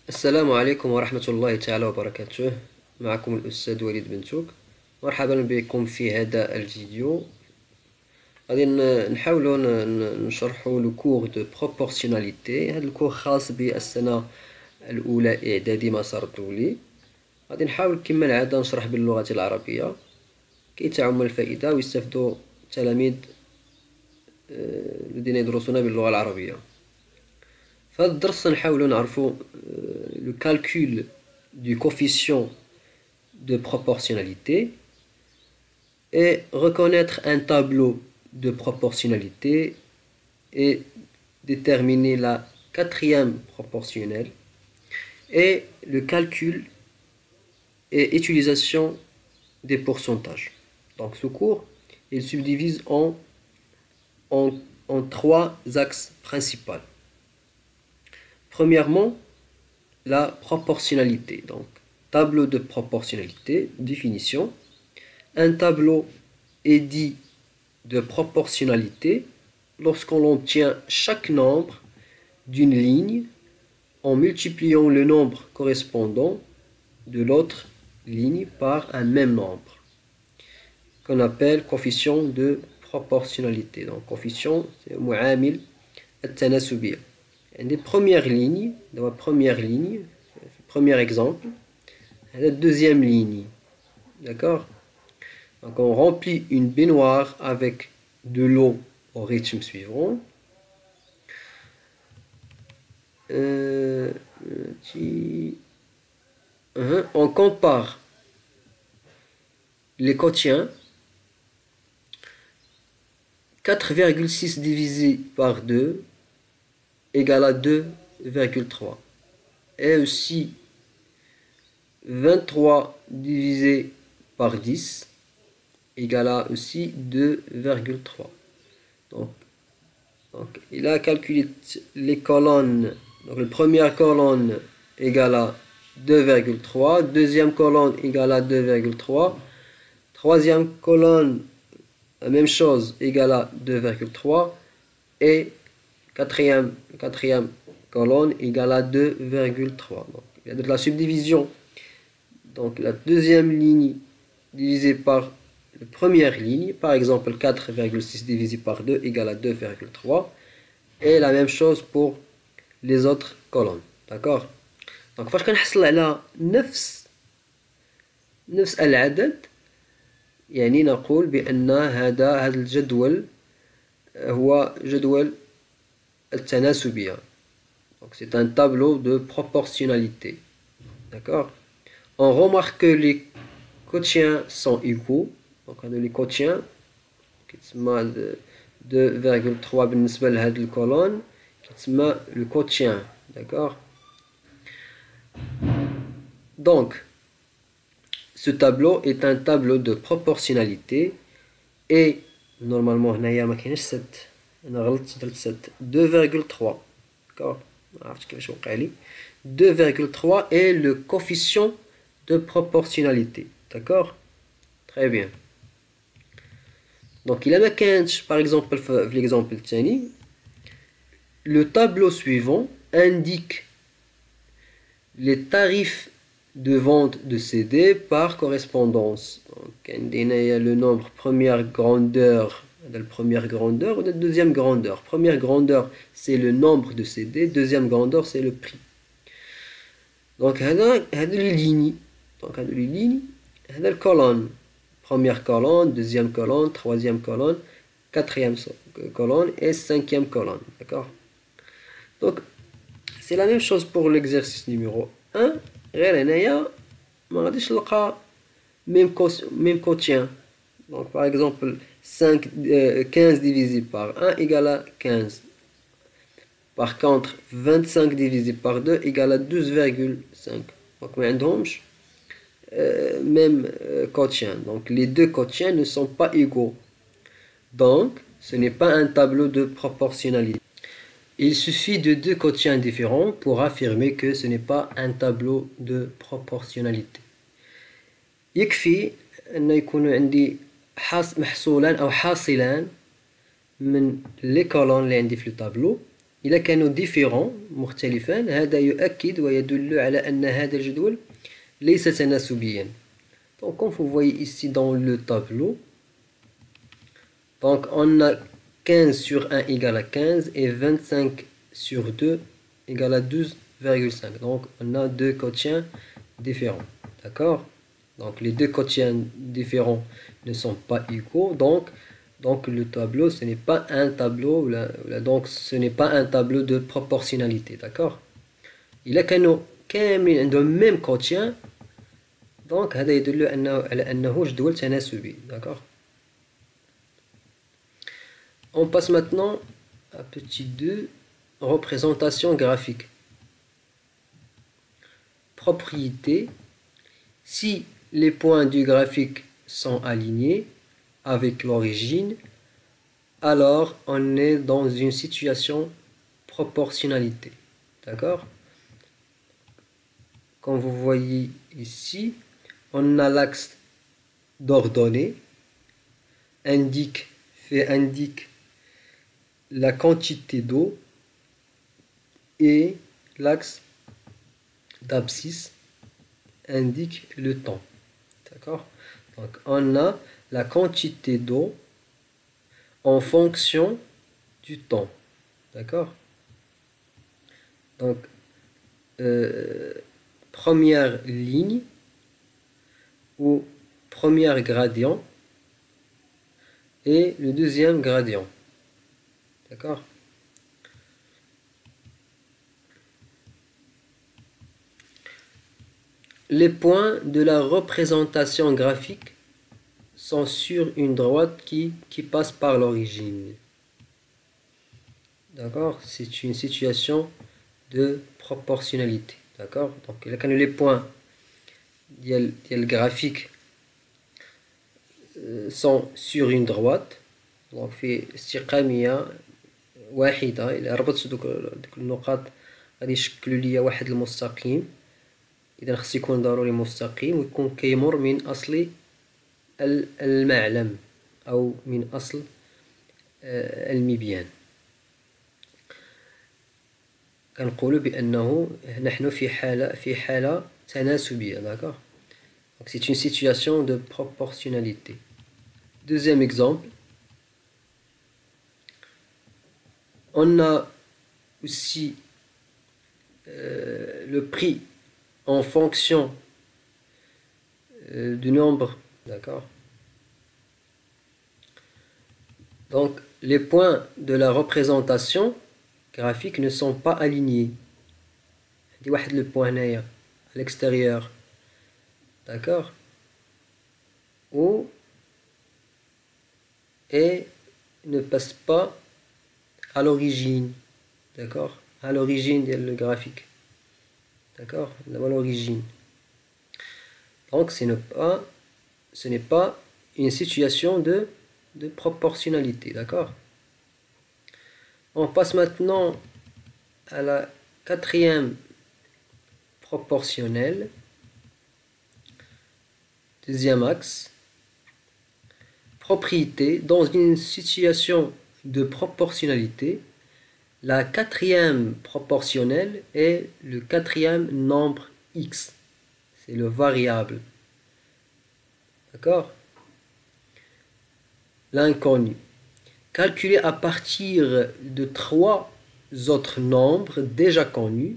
السلام عليكم ورحمة الله تعالى وبركاته. معكم الأستاذ وليد بنتوك. مرحبا بكم في هذا الفيديو. غادي نحاولوا نشرحوا لو كور دو بروبورسيوناليتي. هذا الكور خاص بالسنة الأولى إعدادي مسار الدولي. غادي نحاول كما العادة نشرح باللغة العربية كي تعم الفائدة ويستفدوا التلاميذ الذين يدرسون باللغة العربية. في هذا الدرس نحاولوا نعرفوا le calcul du coefficient de proportionnalité et reconnaître un tableau de proportionnalité et déterminer la quatrième proportionnelle et le calcul et utilisation des pourcentages. Donc ce cours, il subdivise en trois axes principaux. Premièrement, la proportionnalité. Donc, tableau de proportionnalité, définition. Un tableau est dit de proportionnalité lorsqu'on obtient chaque nombre d'une ligne en multipliant le nombre correspondant de l'autre ligne par un même nombre, qu'on appelle coefficient de proportionnalité. Donc, coefficient, c'est mu'amil at-tanasubiyya. Des premières lignes, dans la première ligne, premier exemple, la deuxième ligne, d'accord? Donc on remplit une baignoire avec de l'eau au rythme suivant. On compare les quotients. 4,6 divisé par 2 égale à 2,3. Et aussi 23 divisé par 10 égale à aussi 2,3. Donc, il a calculé les colonnes. Donc la première colonne égale à 2,3, deuxième colonne égale à 2,3, troisième colonne, la même chose, égale à 2,3 et quatrième colonne égale à 2,3. Donc, il y a de la subdivision. Donc, la deuxième ligne divisée par la première ligne, par exemple 4,6 divisé par 2 égale à 2,3. Et la même chose pour les autres colonnes. D'accord? Donc, فاش كنحصل على نفس العدد يعني نقول بأن هذا الجدول هو جدول التناسبية. Donc c'est un tableau de proportionnalité. D'accord? On remarque que les quotients sont égaux. Donc les quotients كيتسمى 2,3 بالنسبة لهاد الكولون كيتسمى le quotient. D'accord? Donc ce tableau est un tableau de proportionnalité et normalement هنايا ما كاينش 7. أنا غلطت درت 7 2,3. D'accord? عرفت كيفاش وقع لي 2,3 est le coefficient de proportionnalité. D'accord? Très bien. Donc il a ما كانش par exemple في l'exemple الثاني le tableau suivant indique les tarifs de vente de CD par correspondance. Donc عندنا le nombre première grandeur, la première grandeur ou la deuxième grandeur. Première grandeur c'est le nombre de CD, deuxième grandeur c'est le prix. Donc هذا les lignes. Donc هذا les lignes, هذا la colonne. Première colonne, deuxième colonne, troisième colonne, quatrième colonne et cinquième colonne. D'accord? Donc c'est la même chose pour l'exercice numéro 1. غير هنايا ما غاديش نلقى même quotient. Donc par exemple 15 divisé par 1 égale à 15. Par contre 25 divisé par 2 égale à 12,5. Donc ما عندهمش même quotient. Donc les deux quotients ne sont pas égaux. Donc ce n'est pas un tableau de proportionnalité. Il suffit de deux quotients différents pour affirmer que ce n'est pas un tableau de proportionnalité. يكفي أن يكون عندي محصولان أو حاصلان من les colonnes اللي عندي في التابلو إذا كانوا différents مختلفان هذا يؤكد ويدل على أن هذا الجدول ليس تناسبيا. Donc comme vous voyez ici dans le tableau, donc on a 15 sur 1 égale à 15 et 25 sur 2 égale à 12,5. Donc on a deux quotients différents. D'accord? Donc les deux quotients différents ne sont pas égaux. Donc le tableau, ce n'est pas un tableau, donc ce n'est pas un tableau de proportionnalité. D'accord? Il a كانوا كاملين عندهم même quotient. Donc هذا يدل على أنه جدول تناسبي. D'accord? On passe maintenant à petit 2, représentation graphique. Propriété. Si les points du graphique sont alignés avec l'origine, alors on est dans une situation proportionnalité. D'accord? Comme vous voyez ici, on a l'axe d'ordonnée, indique la quantité d'eau, et l'axe d'abscisse indique le temps. D'accord? Donc on a la quantité d'eau en fonction du temps. D'accord? Donc première ligne ou premier gradient et le deuxième gradient. D'accord? Les points de la représentation graphique sont sur une droite qui passe par l'origine. D'accord? C'est une situation de proportionnalité. D'accord? Donc les points le graphique sont sur une droite. Donc في استقامية واحدة إلا ربطت دوك النقاط غادي يشكلوا لي واحد المستقيم. إذا خص يكون ضروري مستقيم ويكون كيمر من أصل المعلم أو من أصل المبيان. كنقولوا بأنه نحن في حالة تناسبية. D'accord? Donc c'est une situation de proportionnalité. Deuxième exemple, on a aussi le prix en fonction du nombre. D'accord? Donc les points de la représentation graphique ne sont pas alignés. Il y a واحد le point هنايا à l'extérieur. D'accord? Et ne passe pas à l'origine. D'accord? À l'origine du graphique. D'accord? À l'origine. Donc ce n'est pas une situation de proportionnalité. D'accord? On passe maintenant à la quatrième proportionnelle. Deuxième axe. Propriété. Dans une situation de proportionnalité, la quatrième proportionnelle est le quatrième nombre x. C'est le variable. D'accord? L'inconnu. Calculé à partir de trois autres nombres déjà connus,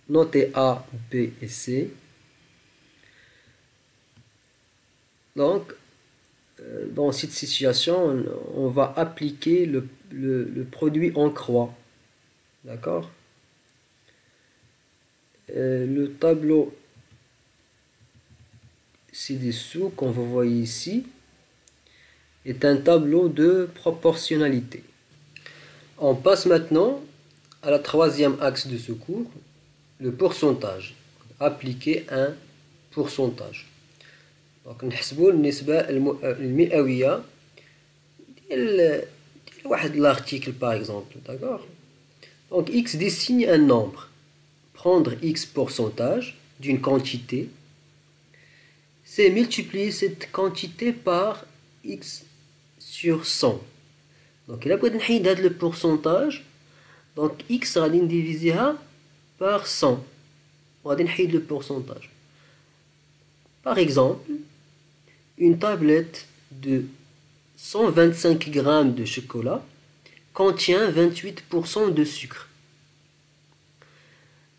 notés A, B et C. Donc, dans cette situation, on va appliquer le produit en croix. D'accord? Le tableau ci-dessous, qu'on vous voyez ici, est un tableau de proportionnalité. On passe maintenant à la troisième axe de ce cours, le pourcentage. Appliquer un pourcentage. Donc نحسبوا النسبة المئوية ديال واحد l'article par exemple. D'accord? Donc x désigne un nombre. Prendre x pourcentage d'une quantité, c'est multiplier cette quantité par x sur 100. Donc il a besoin de le pourcentage. Donc x غادي نديفيزيها par 100. وغادي نحيد le pourcentage. Par exemple, une tablette de 125 grammes de chocolat contient 28% de sucre.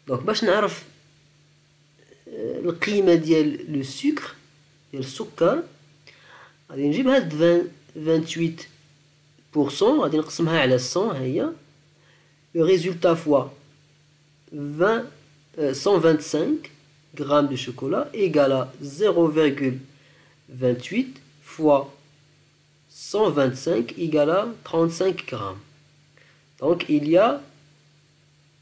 Donc باش نعرف القيمة ديال لو سكر ديال السكر غادي نجيب هاد 28% غادي نقسمها على 100 ها هي. Le résultat fois 125 grammes de chocolat égale à 0,28 fois 125 égale à 35 grammes. Donc il y a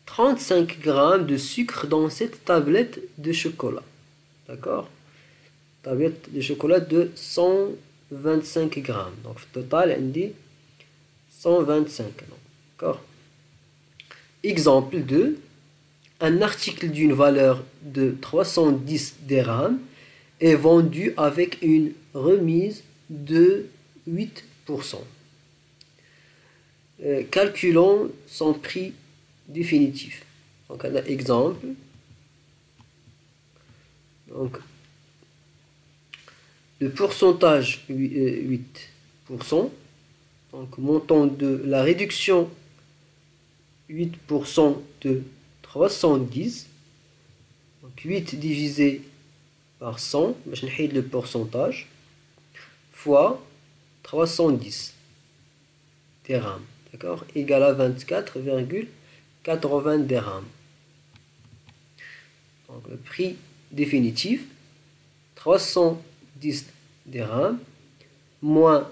35 grammes de sucre dans cette tablette de chocolat. D'accord? Tablette de chocolat de 125 grammes. Donc au total, on dit 125. D'accord? Exemple 2. Un article d'une valeur de 310 dirhams est vendu avec une remise de 8%. Calculons son prix définitif. Donc un exemple. Donc le pourcentage 8%. Donc montant de la réduction 8% de 310. Donc 8 divisé par 100, je vais le pourcentage, fois 310 dirhams, d'accord, égal à 24,80 dirhams. Donc le prix définitif, 310 dirhams moins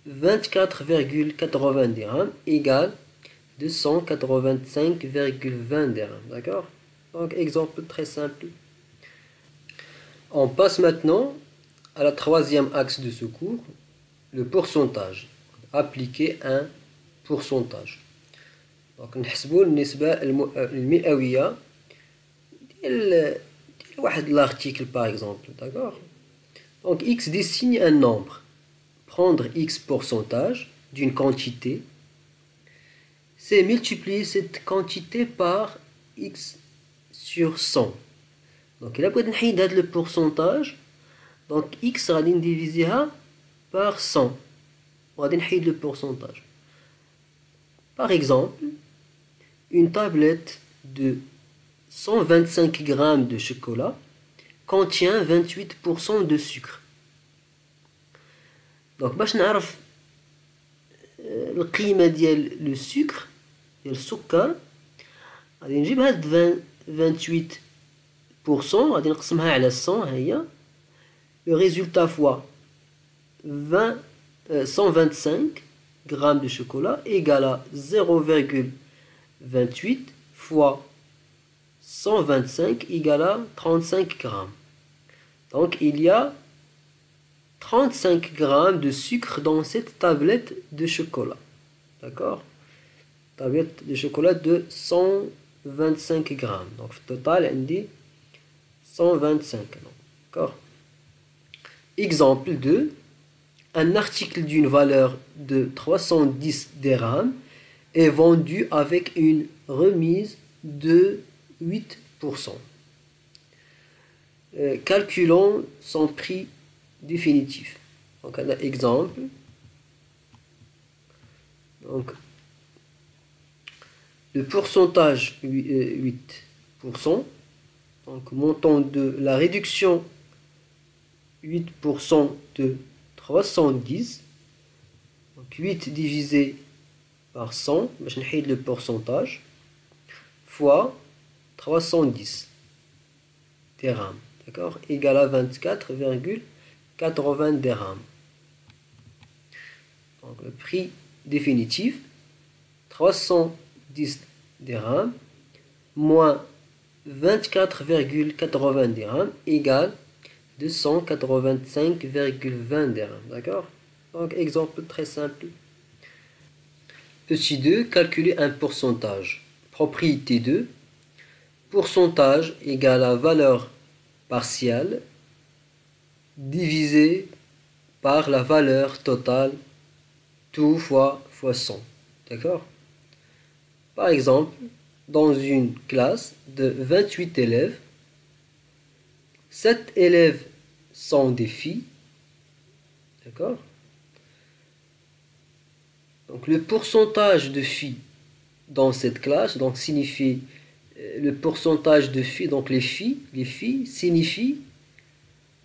24,80 dirhams égale 285,20 dirhams, d'accord. Donc exemple très simple. On passe maintenant à la troisième axe de ce cours, le pourcentage. Appliquer un pourcentage. Donc نحسبوا النسبة المئوية ديال واحد l'article par exemple, d'accord. Donc x désigne un nombre. Prendre x pourcentage d'une quantité, c'est multiplier cette quantité par x sur 100. Donc il a besoin de le pourcentage. Donc x غادي نديفيزيها par 100. وغادي نحيد le pourcentage. Par exemple, une tablette de 125 grammes de chocolat contient 28% de sucre. Donc باش نعرف القيمة ديال لو سكر ديال السكر غادي نجيب هاد 28% غادي نقسمها على 100 ها هي. Le résultat fois 125 grammes de chocolat égale à 0,28 fois 125 égale à 35 grammes. Donc il y a 35 grammes de sucre dans cette tablette de chocolat. D'accord? Tablette de chocolat de 125 grammes. Donc au total, on dit 125. D'accord? Exemple 2. Un article d'une valeur de 310 dirhams est vendu avec une remise de 8%. Calculons son prix définitif. Donc un exemple. Donc le pourcentage 8%. Donc montant de la réduction 8% de 310. Donc 8 divisé par 100, je vais le pourcentage, fois 310 dirhams, d'accord, égal à 24,80 dirhams. Donc le prix définitif, 310 dirhams moins 24,80 dirhams égale 285,20 dirhams, d'accord. Donc exemple très simple. Petit 2, calculer un pourcentage. Propriété 2, pourcentage égale à valeur partielle divisé par la valeur totale, tout fois fois 100. D'accord? Par exemple, dans une classe de 28 élèves, 7 élèves sont des filles. D'accord? Donc le pourcentage de filles dans cette classe donc signifie le pourcentage de filles, donc les filles signifie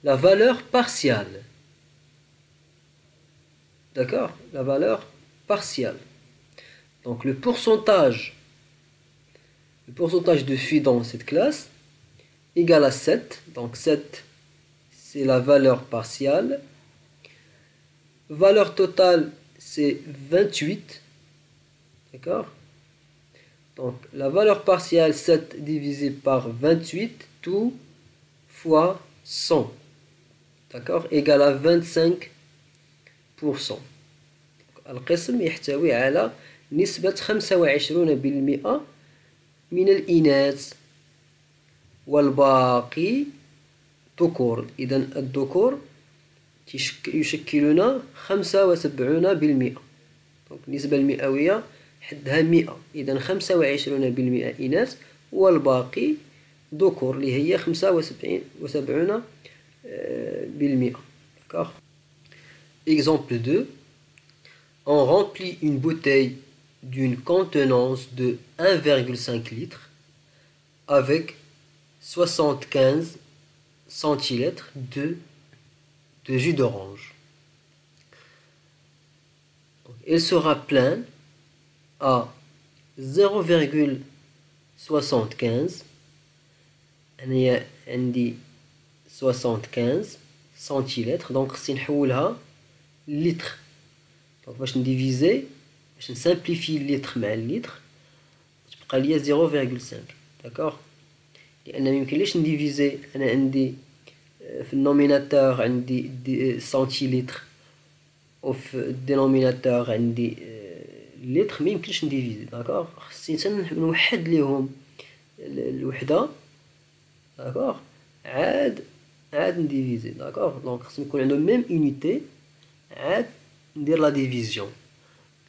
la valeur partielle. D'accord? La valeur partielle. Donc le pourcentage de filles dans cette classe égale à 7. Donc 7, c'est la valeur partielle. Valeur totale, c'est 28. D'accord? Donc la valeur partielle 7 divisé par 28, tout fois 100. D'accord? Égale à 25%. القسم يحتوي على نسبة 25% من الإناث والباقي ذكور. إذا الذكور يشكلون 75%. النسبة المئوية حدها 100. إذا 25% إناث والباقي ذكور اللي هي 75%. D'accord? Exemple 2. On remplit une bouteille d'une contenance de 1,5 litre avec 75 centilitres de jus d'orange. Elle sera pleine à 0,75. أنا عندي 75 centilitres. Donc خصني نحولها للتر. Donc باش نديفيزي باش نسامبليفي اللتر مع اللتر تبقى ليا 0,5. داكوغ؟ لان ما يمكنليش نديفيزي. انا عندي في النوميناتور عندي سنتيلتر وفي الدينوميناتور عندي اللتر، ما يمكنش نديفيزي. داكوغ؟ خصني حتى نوحد ليهم الوحده. داكوغ؟ عاد نديفيزي. داكوغ؟ دونك خصني يكون عندهم ميم اونيتي عاد ندير لا ديفيزيون.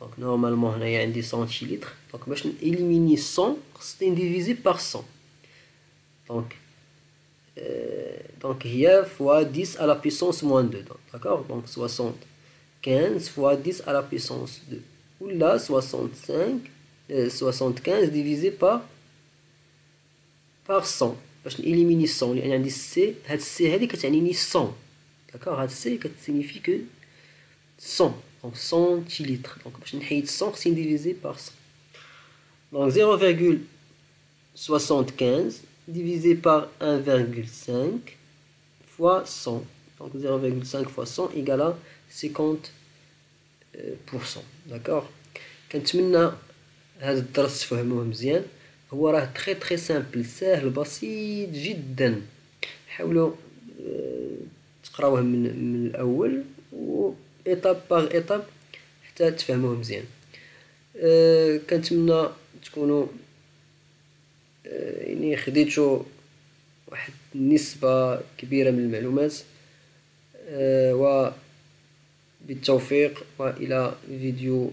دونك نورمالمون هنايا عندي سنتيلتر. دونك باش نإليميني 100 خصني نديفيزي بار 100. دونك هي فوا 10 à la puissance moins 2. داكوغ؟ دونك 75 فوا 10 à la puissance 2 ولا 75 ديفيزي بار 100 باش نإليميني 100 لأن عندي السي. هاد السي هادي كتعنيني 100. داكوغ؟ هاد السي كتسينيفي كو 100. Donc 100 centilitres. Donc باش نحيد 100 خصني نديفيزي بار 100. Donc 0,75 divisé par 1,5 fois 100. Donc 0,5 fois 100 égale à 50%. D'accord? كنتمنى هذا الدرس تفهموه مزيان. هو راه تري سامبل، ساهل بسيط جدا. حاولوا تقراوه من الاول و ايطاب باغ ايطاب حتى تفهموه مزيان. كنتمنى تكونوا يعني خديتوا واحد النسبة كبيرة من المعلومات، وبالتوفيق وإلى فيديو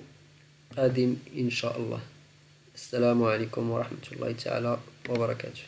قادم إن شاء الله. السلام عليكم ورحمة الله تعالى وبركاته.